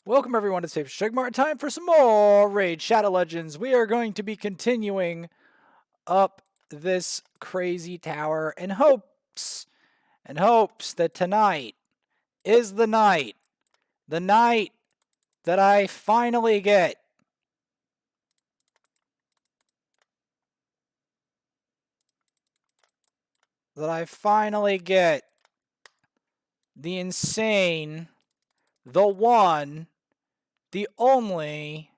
Welcome everyone to Safe Shigmar. Time for some more Raid Shadow Legends. We are going to be continuing up this crazy tower in hopes that tonight is the night that I finally get the insane, the one, the only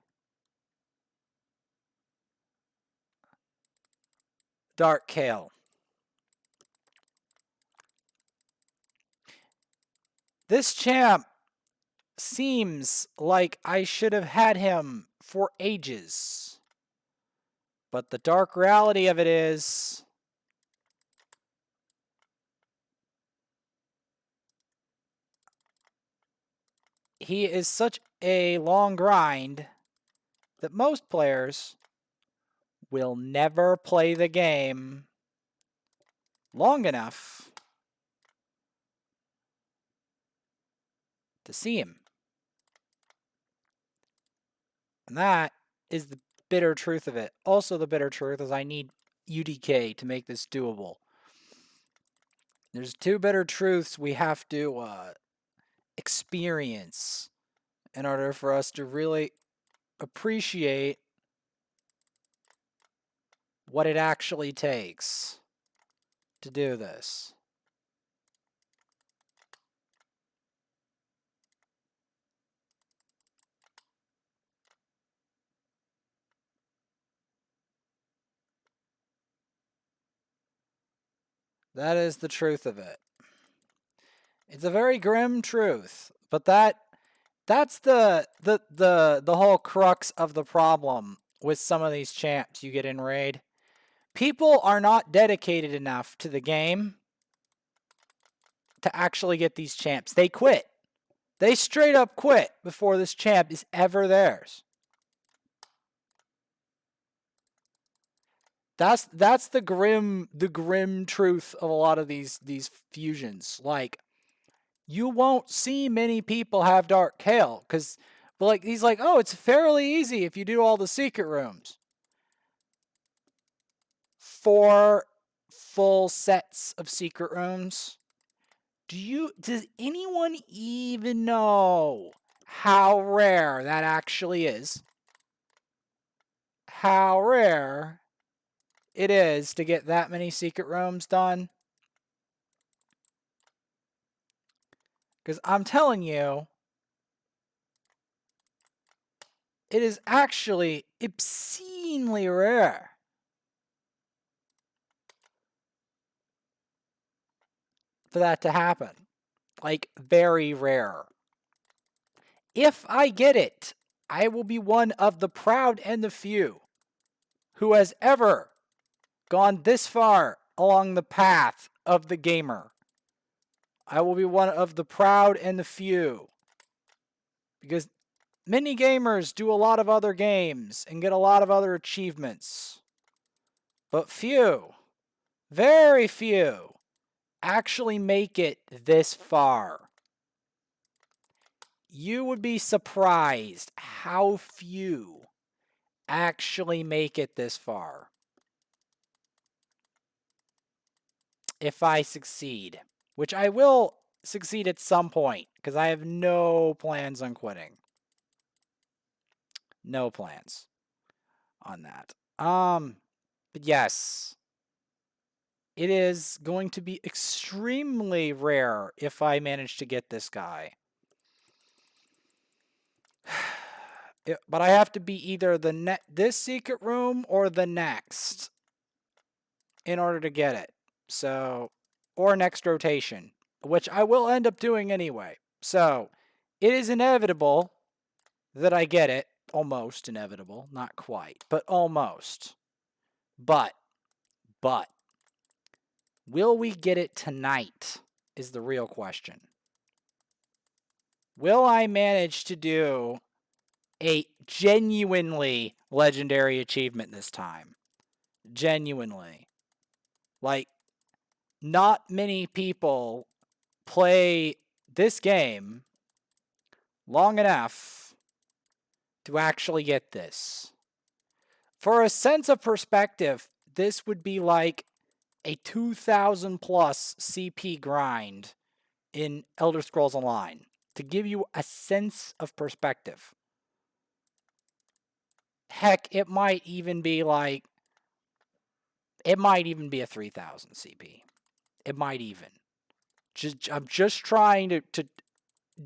Dark KAEL. This champ seems like I should have had him for ages. But the dark reality of it is he is such a long grind that most players will never play the game long enough to see him. And that is the bitter truth of it. Also, the bitter truth is I need UDK to make this doable. There's two bitter truths we have to experience in order for us to really appreciate what it actually takes to do this. That is the truth of it. It's a very grim truth, but that's the whole crux of the problem with some of these champs you get in raid. People are not dedicated enough to the game to actually get these champs. They quit. They straight up quit before this champ is ever theirs. That's the grim truth of a lot of these fusions. Like, you won't see many people have Dark KAEL because, like, he's like, oh, it's fairly easy if you do all the secret rooms. 4 full sets of secret rooms. Does anyone even know how rare that actually is? How rare it is to get that many secret rooms done? Because I'm telling you, it is actually obscenely rare. For that to happen. Like, very rare. If I get it, I will be one of the proud and the few who has ever gone this far along the path of the gamer. I will be one of the proud and the few. Because many gamers do a lot of other games and get a lot of other achievements. But few, very few, actually make it this far. You would be surprised how few actually make it this far. If I succeed, which I will succeed at some point, because I have no plans on quitting. No plans on that. But yes, it is going to be extremely rare if I manage to get this guy. But I have to be either this secret room or the next in order to get it. So, or next rotation, which I will end up doing anyway. So, it is inevitable that I get it. Almost inevitable. Not quite, but almost. But, will we get it tonight is the real question. Will I manage to do a genuinely legendary achievement this time? Genuinely. Like, not many people play this game long enough to actually get this. For a sense of perspective, this would be like a 2,000 plus CP grind in Elder Scrolls Online, to give you a sense of perspective. Heck, it might even be a 3,000 CP. It might even. I'm just trying to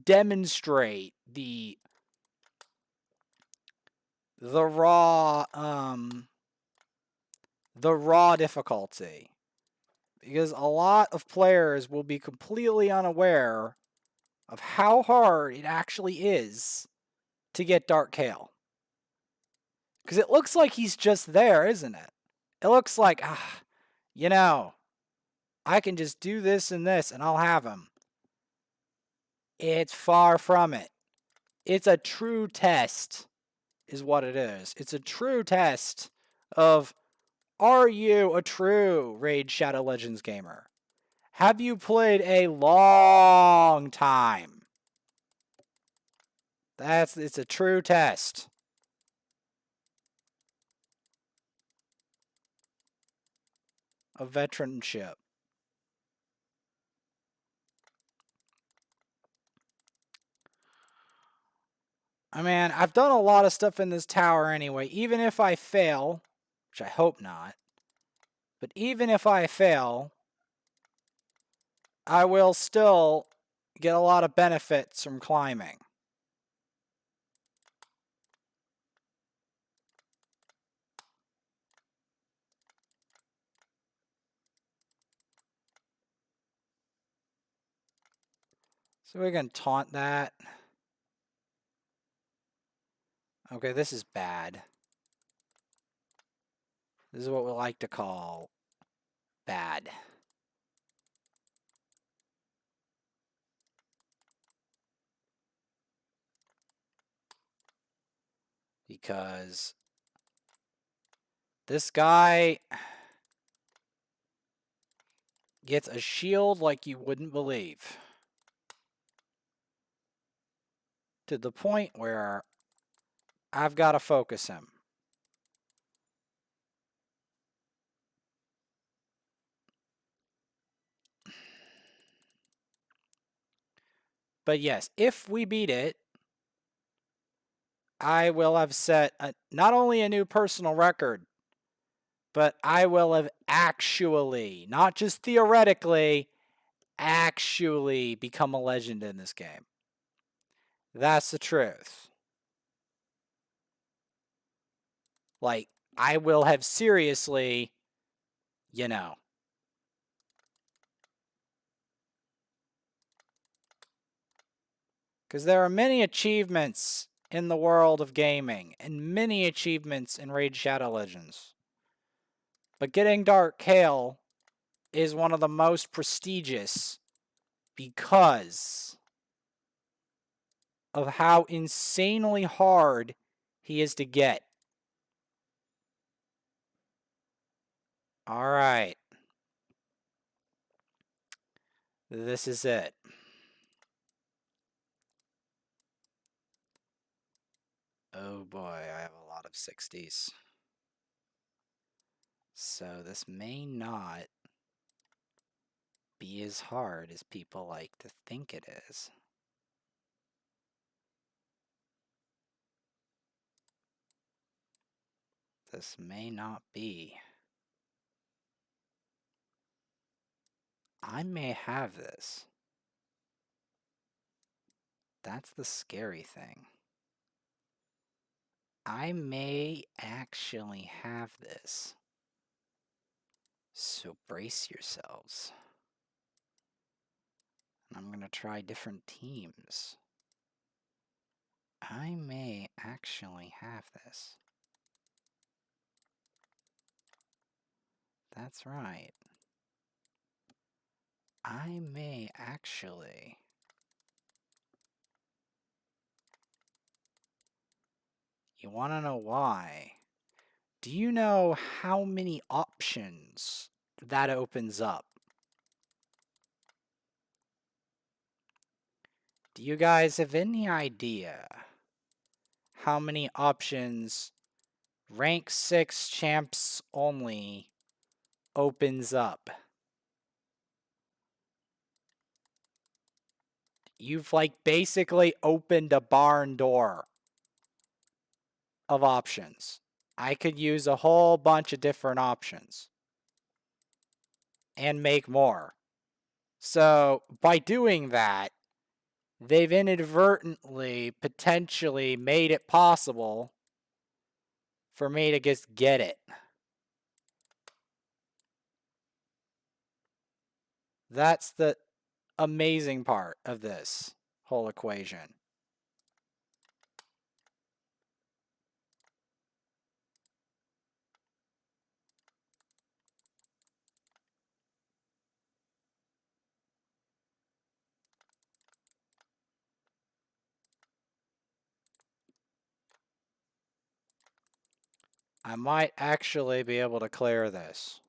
demonstrate the raw difficulty, because a lot of players will be completely unaware of how hard it actually is to get Dark KAEL. Because it looks like he's just there, isn't it? It looks like, I can just do this and this and I'll have him. It's far from it. It's a true test, is what it is. It's a true test of, are you a true Raid Shadow Legends gamer? Have you played a long time? It's a true test. Of veteranship. I mean, I've done a lot of stuff in this tower anyway. Even if I fail, which I hope not, but even if I fail, I will still get a lot of benefits from climbing. So we're going to taunt that. Okay, this is bad. This is what we like to call bad. Because this guy gets a shield like you wouldn't believe. To the point where I've got to focus him. But yes, if we beat it, I will have set not only a new personal record, but I will have actually, not just theoretically, actually become a legend in this game. That's the truth. Like, I will have seriously, because there are many achievements in the world of gaming, and many achievements in Raid Shadow Legends. But getting Dark KAEL is one of the most prestigious because of how insanely hard he is to get. All right. This is it. Oh boy, I have a lot of 60s. So this may not be as hard as people like to think it is. This may not be. I may have this. That's the scary thing. I may actually have this. So brace yourselves. I'm going to try different teams. I may actually have this. That's right. I may actually. You want to know why? Do you know how many options that opens up? Do you guys have any idea how many options rank 6 champs only opens up. You've like basically opened a barn door of options. I could use a whole bunch of different options and make more. So by doing that, they've inadvertently potentially made it possible for me to just get it. That's the amazing part of this whole equation. I might actually be able to clear this.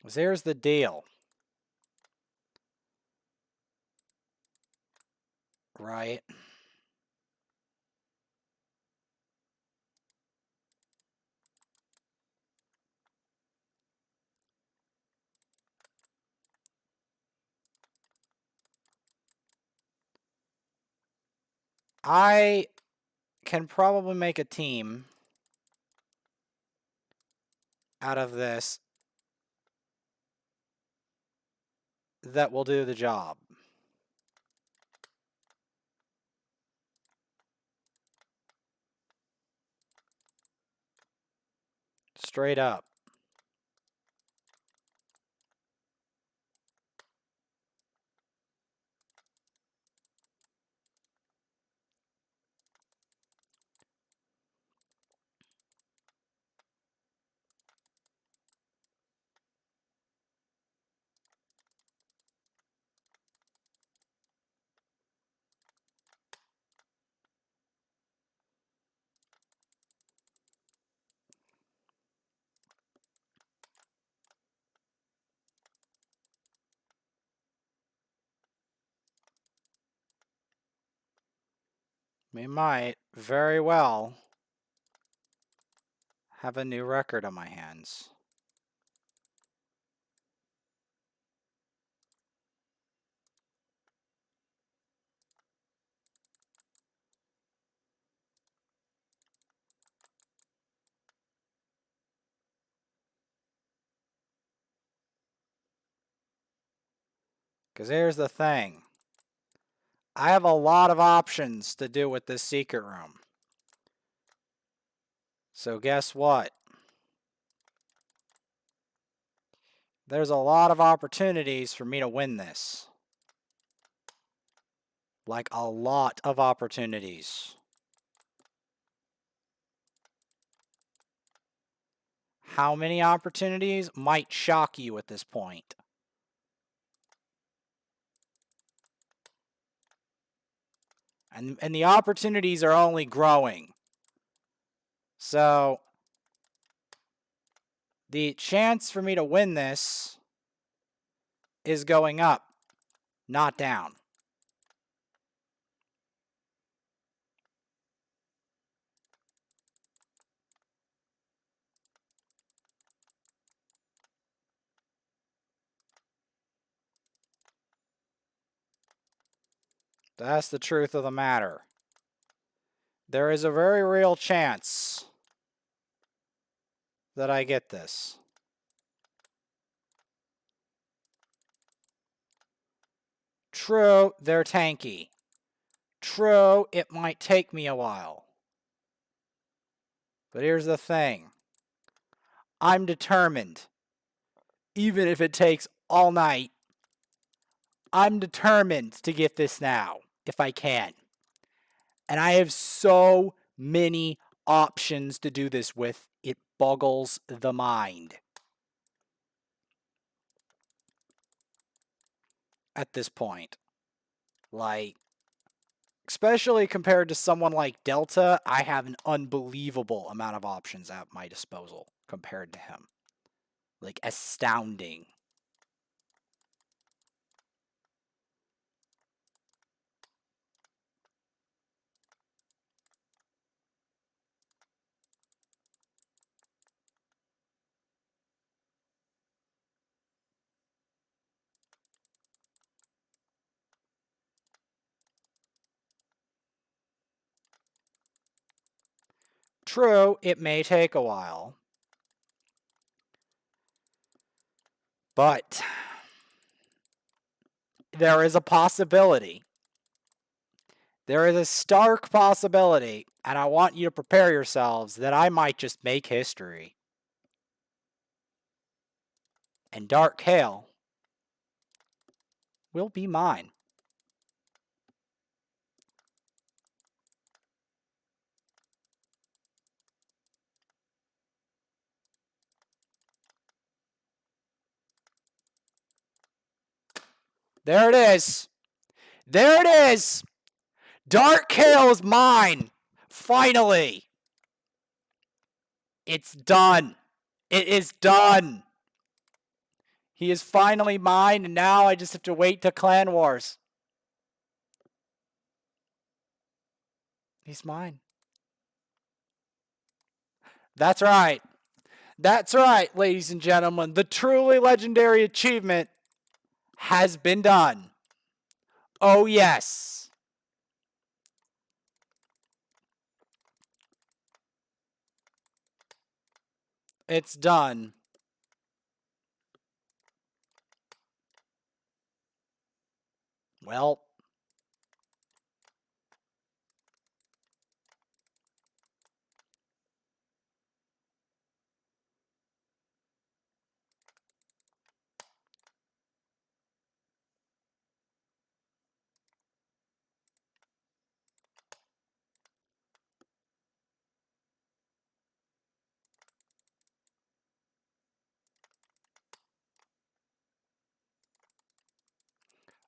So here's the deal. Right? I can probably make a team out of this that will do the job. Straight up. We might very well have a new record on my hands. Because here's the thing. I have a lot of options to do with this secret room. So guess what? There's a lot of opportunities for me to win this. Like a lot of opportunities. How many opportunities might shock you at this point? And the opportunities are only growing. So the chance for me to win this is going up, not down. That's the truth of the matter. There is a very real chance that I get this. True, they're tanky. True, it might take me a while. But here's the thing. I'm determined. Even if it takes all night, I'm determined to get this now, if I can. And I have so many options to do this with, it boggles the mind. At this point. Like, especially compared to someone like Delta, I have an unbelievable amount of options at my disposal compared to him. Like, astounding. True, it may take a while. But there is a possibility. There is a stark possibility, and I want you to prepare yourselves that I might just make history. And Dark KAEL will be mine. There it is. There it is. Dark KAEL is mine. Finally. It's done. It is done. He is finally mine, and now I just have to wait to Clan Wars. He's mine. That's right. That's right, ladies and gentlemen. The truly legendary achievement has been done. Oh, yes. It's done. Well,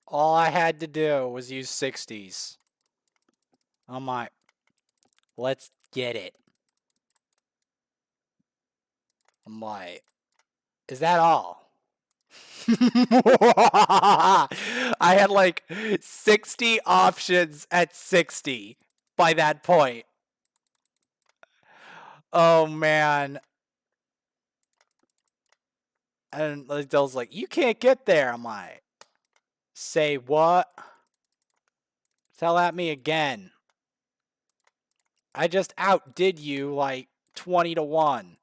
all I had to do was use 60s. Oh my. Let's get it. I'm like, is that all? I had like 60 options at 60 by that point. Oh man. And Dill's like, you can't get there. I'm like, say what? Tell at me again. I just outdid you like 20 to 1.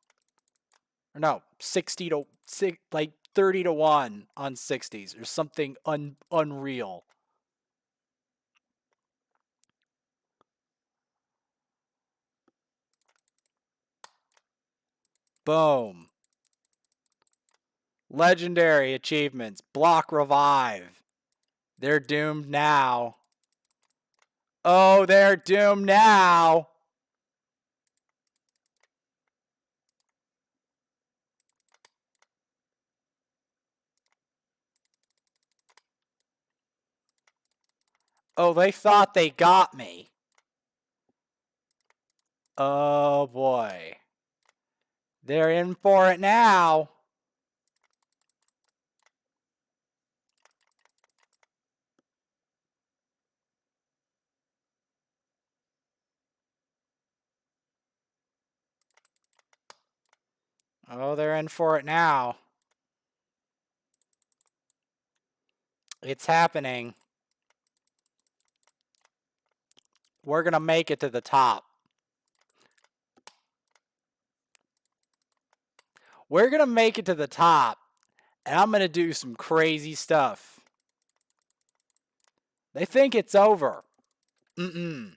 Or no, 60 to like 30 to 1 on 60s or something unreal. Boom. Legendary achievements. Block revive. They're doomed now. Oh, they're doomed now. Oh, they thought they got me. Oh, boy. They're in for it now. Oh, they're in for it now. It's happening. We're going to make it to the top. We're going to make it to the top. And I'm going to do some crazy stuff. They think it's over. I'm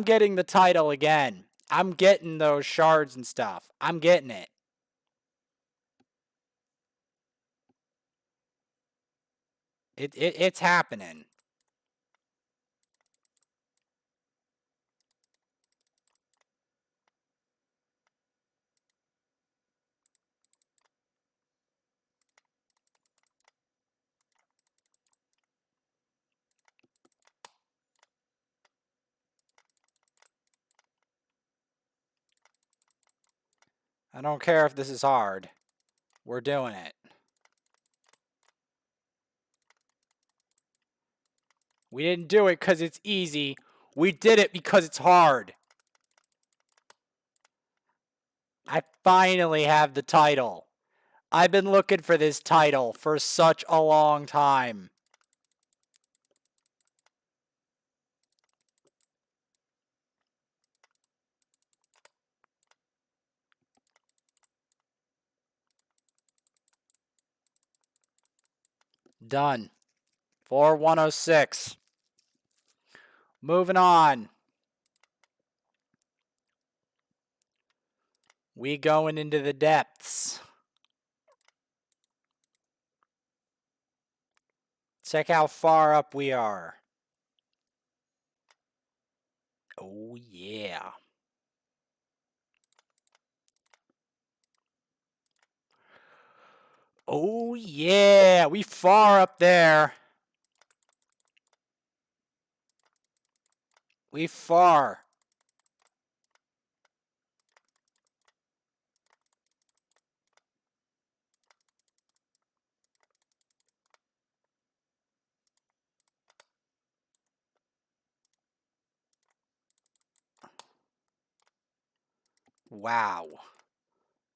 getting the title again. I'm getting those shards and stuff. I'm getting it. It's happening. I don't care if this is hard. We're doing it. We didn't do it because it's easy. We did it because it's hard. I finally have the title. I've been looking for this title for such a long time. Done. 4106. Moving on. We going into the depths. Check how far up we are. Oh, yeah. Oh, yeah. We far up there. We far. Wow.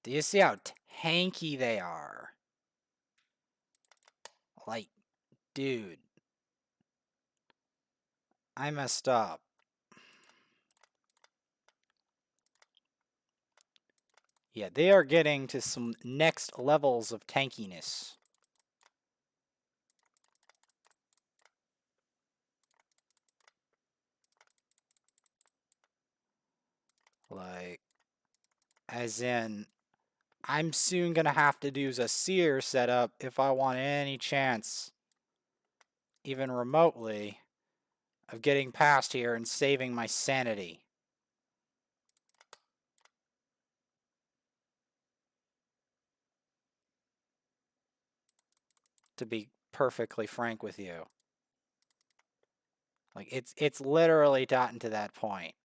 Do you see how tanky they are? Like, dude. I messed up. Yeah, they are getting to some next levels of tankiness. Like, as in, I'm soon going to have to use a seer setup if I want any chance, even remotely, of getting past here and saving my sanity. To be perfectly frank with you. Like, it's literally gotten to that point.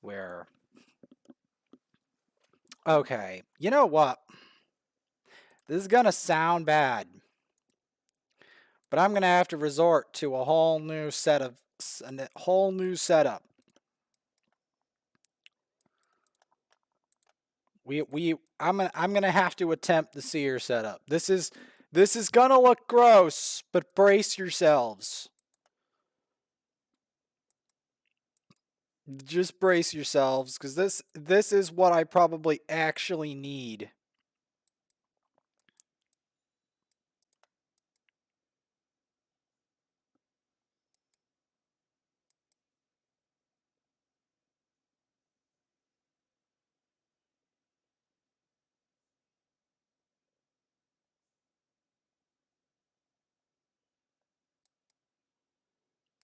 Where... Okay, you know what? This is gonna sound bad, but I'm gonna have to resort to a whole new setup. I'm gonna have to attempt the seer setup. This is gonna look gross, but brace yourselves. Just brace yourselves, because this is what I probably actually need.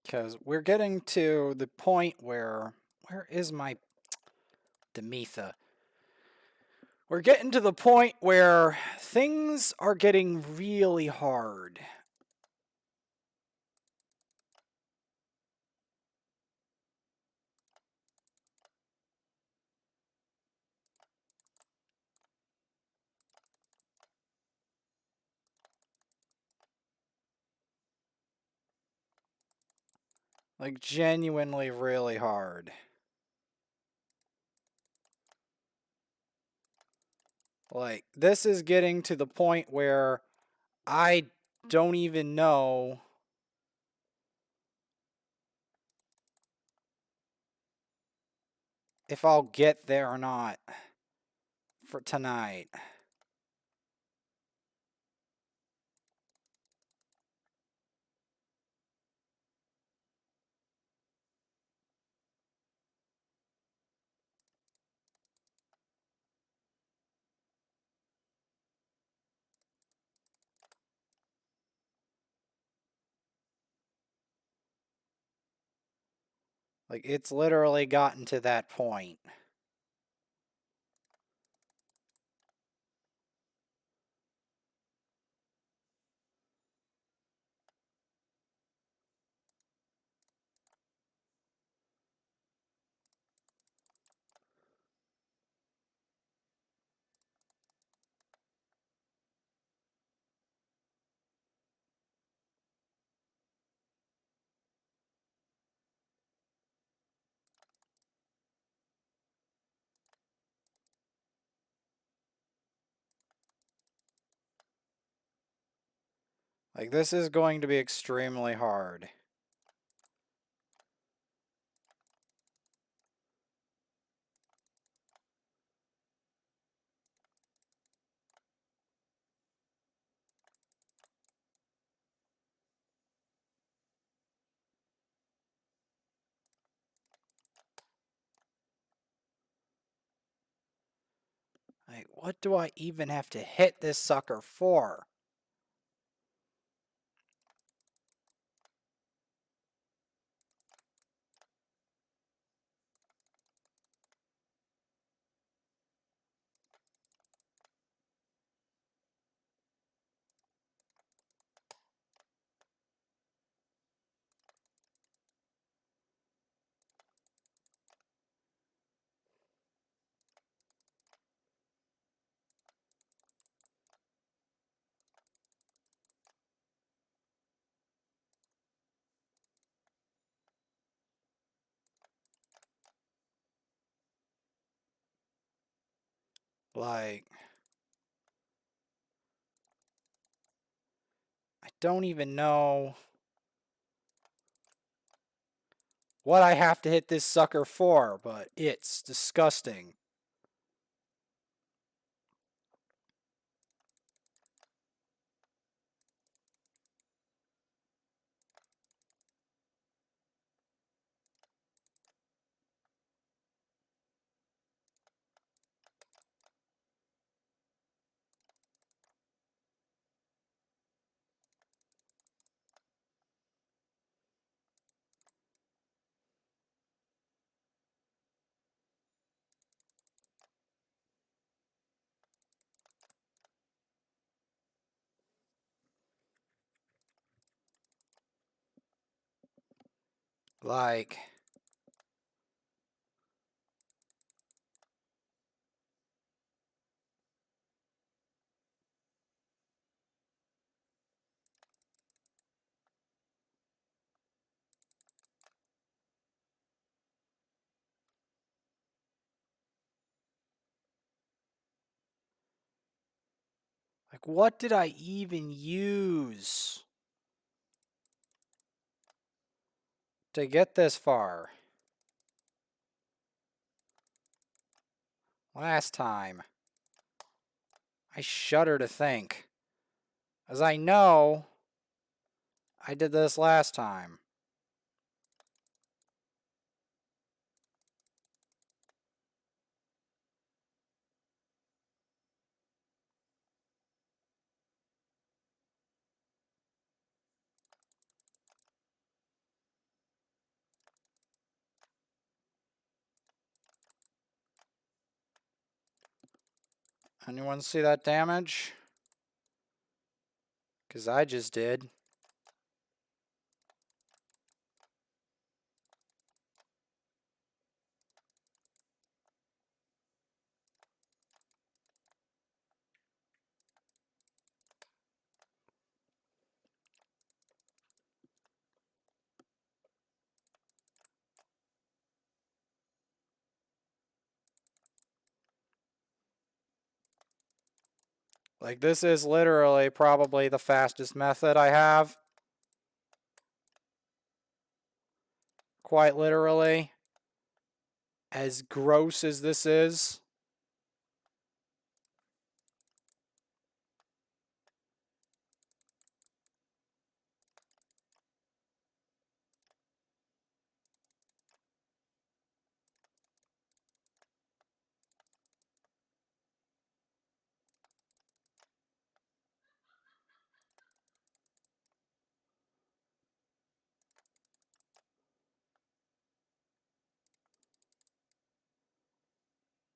Because we're getting to the point where is my Demetha? We're getting to the point where things are getting really hard. Like, genuinely really hard. Like, this is getting to the point where I don't even know if I'll get there or not for tonight. Like, it's literally gotten to that point. Like, this is going to be extremely hard. Like, what do I even have to hit this sucker for? Like, I don't even know what I have to hit this sucker for, but it's disgusting. Like, what did I even use to get this far? Last time. I shudder to think. As I know, I did this last time. Anyone see that damage? Because I just did. Like, this is literally probably the fastest method I have. Quite literally. As gross as this is.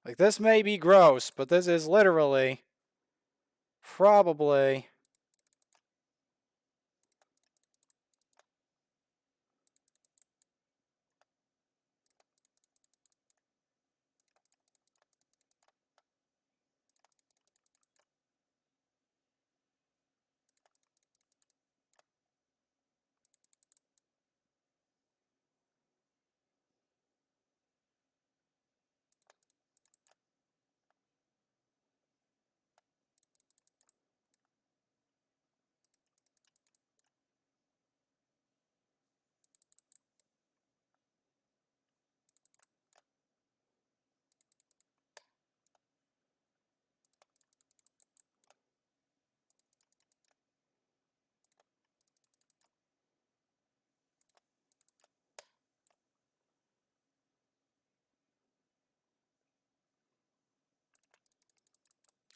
Like, this may be gross, but this is literally probably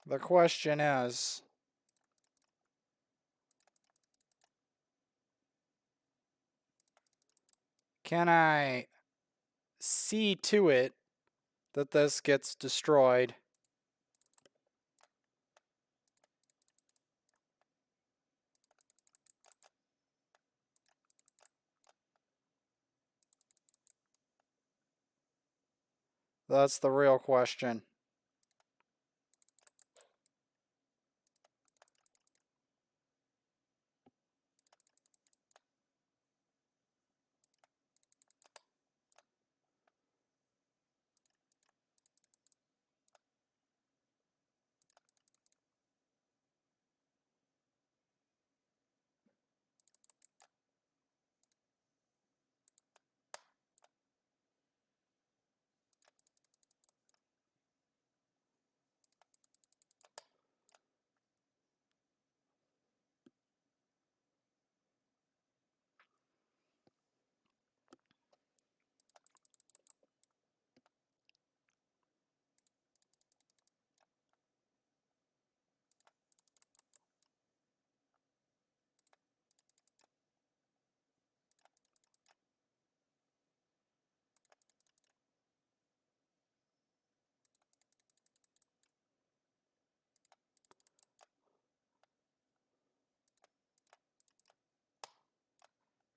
The question is, can I see to it that this gets destroyed? That's the real question.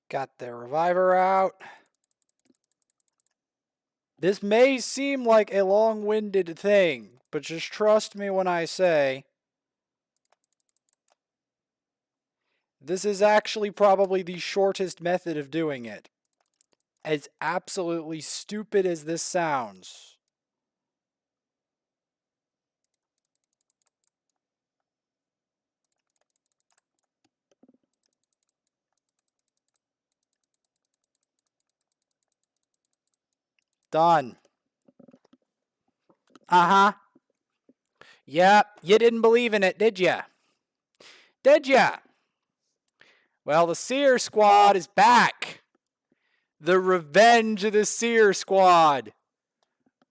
Got the reviver out. This may seem like a long-winded thing, but just trust me when I say this is actually probably the shortest method of doing it. As absolutely stupid as this sounds. Done. Uh-huh. Yep, you didn't believe in it, did ya? Did ya? Well, the Seer Squad is back. The revenge of the Seer Squad.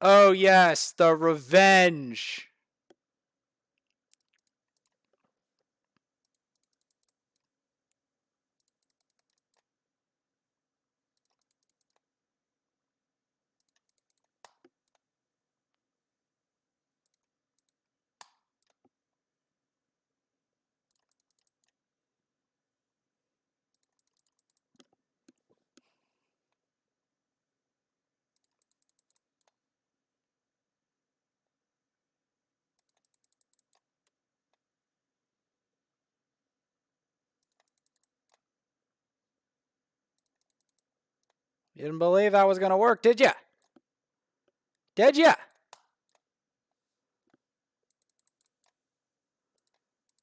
Oh yes, the revenge. You didn't believe that was going to work, did ya? Did ya?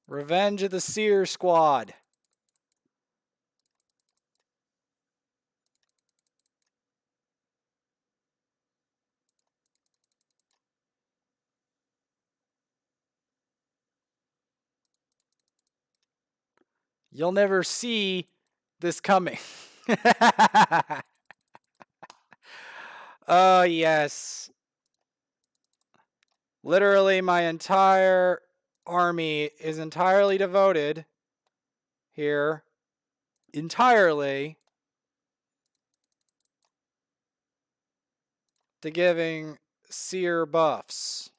Revenge of the Seer Squad. You'll never see this coming. Oh, yes. Literally, my entire army is entirely devoted here. Entirely to giving Seer buffs.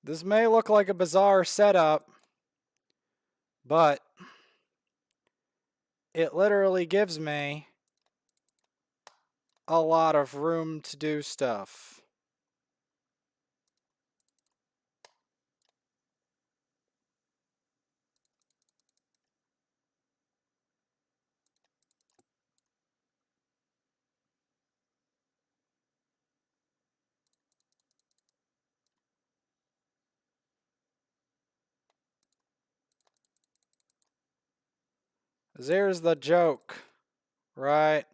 This may look like a bizarre setup, but it literally gives me a lot of room to do stuff. There's the joke, right?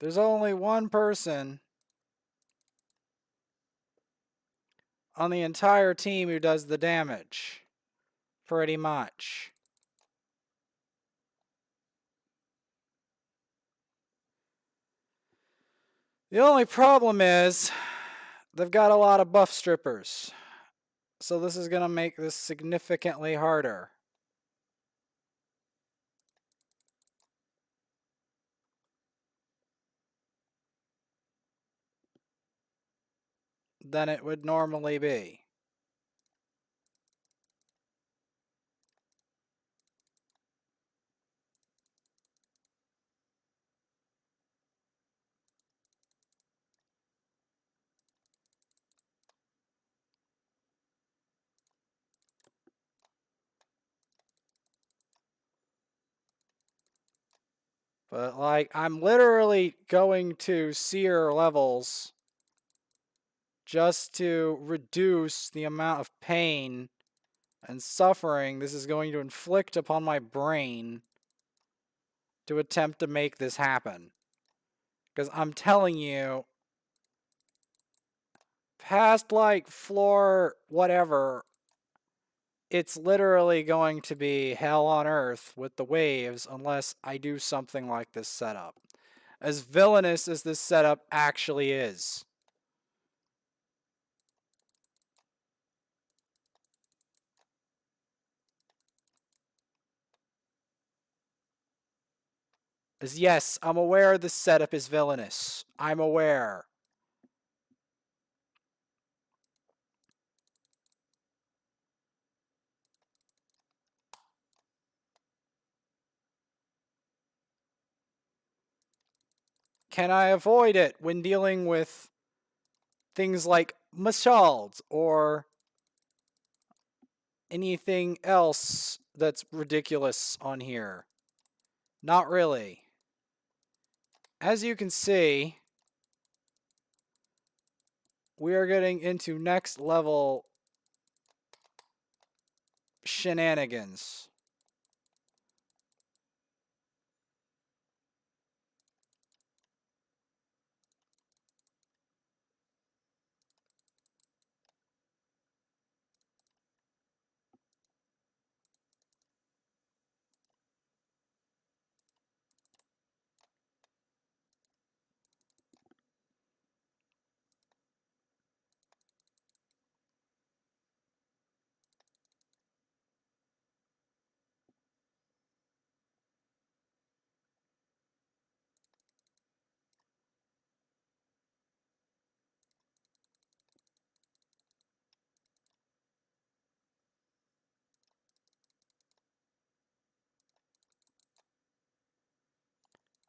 There's only one person on the entire team who does the damage, pretty much. The only problem is they've got a lot of buff strippers, so this is going to make this significantly harder. Than it would normally be. But like, I'm literally going to seer levels just to reduce the amount of pain and suffering this is going to inflict upon my brain to attempt to make this happen. Because I'm telling you, past like floor whatever, it's literally going to be hell on earth with the waves unless I do something like this setup. As villainous as this setup actually is. As yes, I'm aware this setup is villainous. I'm aware. Can I avoid it when dealing with things like Machalds or anything else that's ridiculous on here? Not really. As you can see, we are getting into next level shenanigans.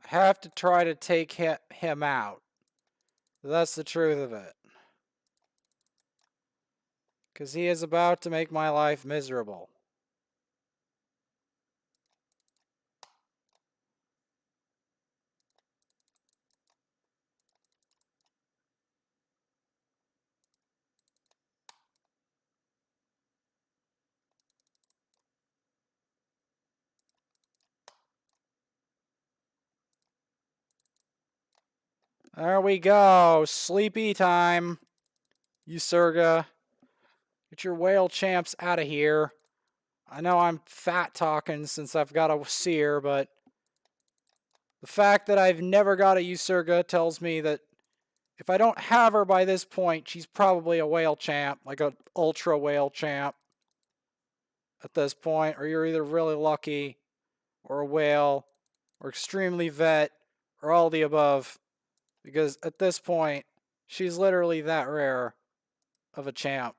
I have to try to take him out. That's the truth of it. Because he is about to make my life miserable. There we go. Sleepy time. Usurga. Get your whale champs out of here. I know I'm fat talking since I've got a seer, but the fact that I've never got a Usurga tells me that if I don't have her by this point, she's probably a whale champ, like an ultra whale champ at this point, or you're either really lucky, or a whale, or extremely vet, or all the above. Because at this point, she's literally that rare of a champ.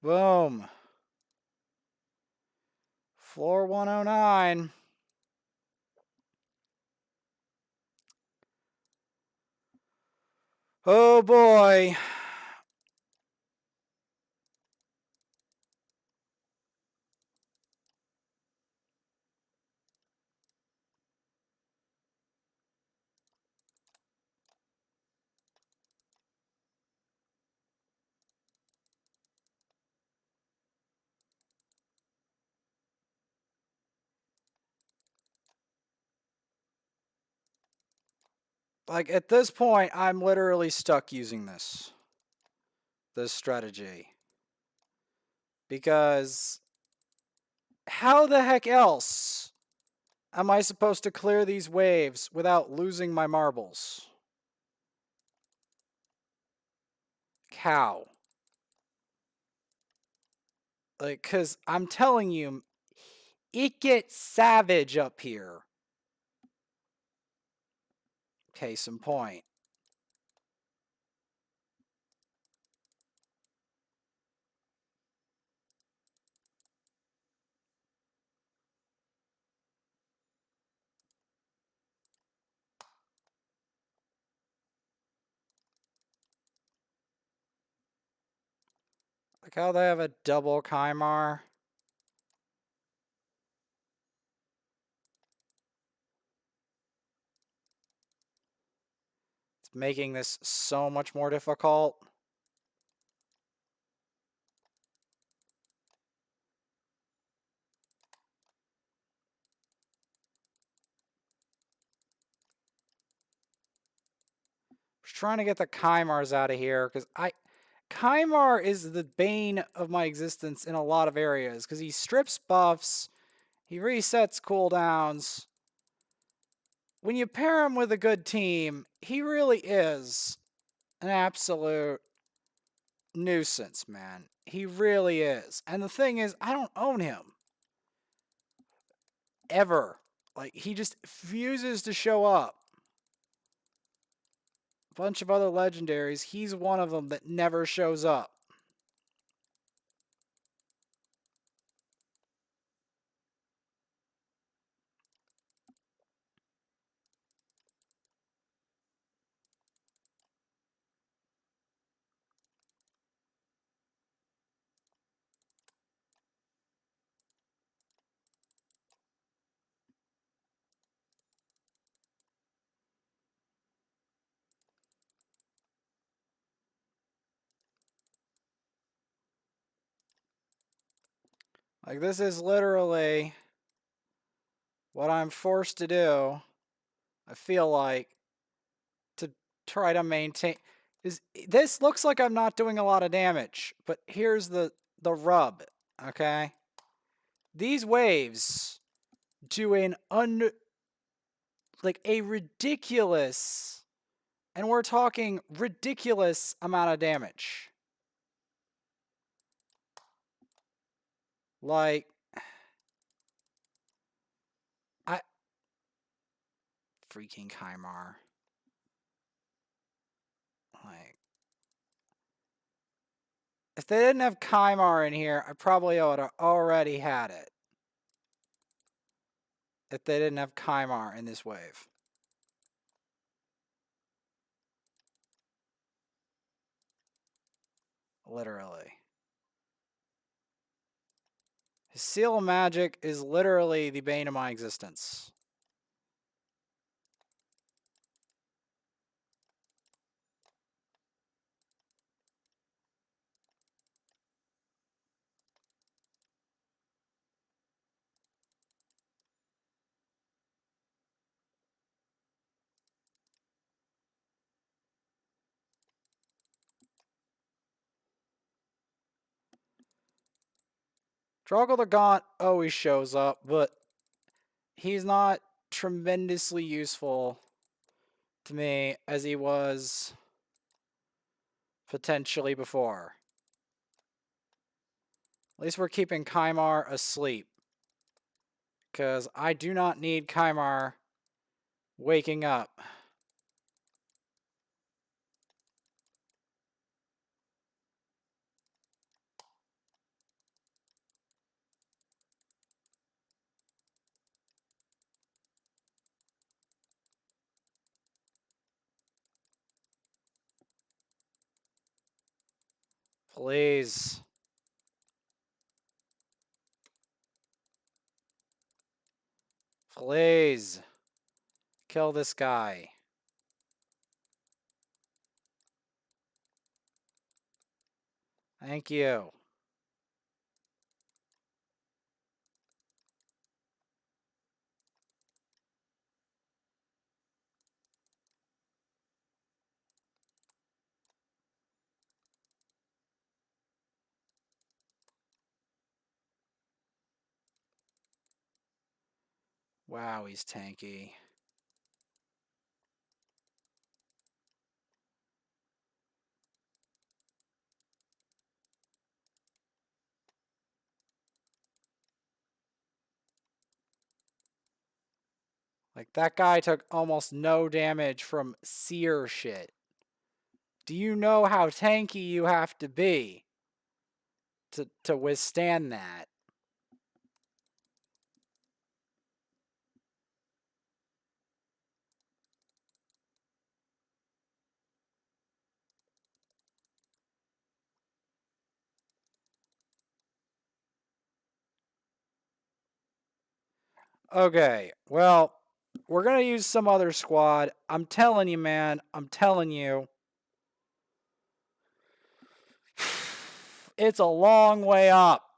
Boom. Floor 109. Oh boy. Like, at this point, I'm literally stuck using this strategy. Because how the heck else am I supposed to clear these waves without losing my marbles? Cow. Like, because I'm telling you, it gets savage up here. Case in point. Like how they have a double Kymar. It's making this so much more difficult. Just trying to get the Kymars out of here because Kymar is the bane of my existence in a lot of areas because he strips buffs, he resets cooldowns. When you pair him with a good team, he really is an absolute nuisance, man. He really is. And the thing is, I don't own him. Ever. Like, he just refuses to show up. A bunch of other legendaries, he's one of them that never shows up. Like, this is literally what I'm forced to do, I feel like, to try to maintain. This looks like I'm not doing a lot of damage, but here's the rub, okay? These waves do like a ridiculous, and we're talking ridiculous amount of damage. Like, freaking Kymar. Like, if they didn't have Kymar in here, I probably would have already had it. If they didn't have Kymar in this wave. Literally. His Seal of Magic is literally the bane of my existence. Droggle the Gaunt always shows up, but he's not tremendously useful to me as he was potentially before. At least we're keeping Kymar asleep. Because I do not need Kymar waking up. Please. Please. Kill this guy. Thank you. Wow, he's tanky. Like, that guy took almost no damage from seer shit. Do you know how tanky you have to be to withstand that? Okay, well, we're going to use some other squad. I'm telling you, man. I'm telling you. It's a long way up.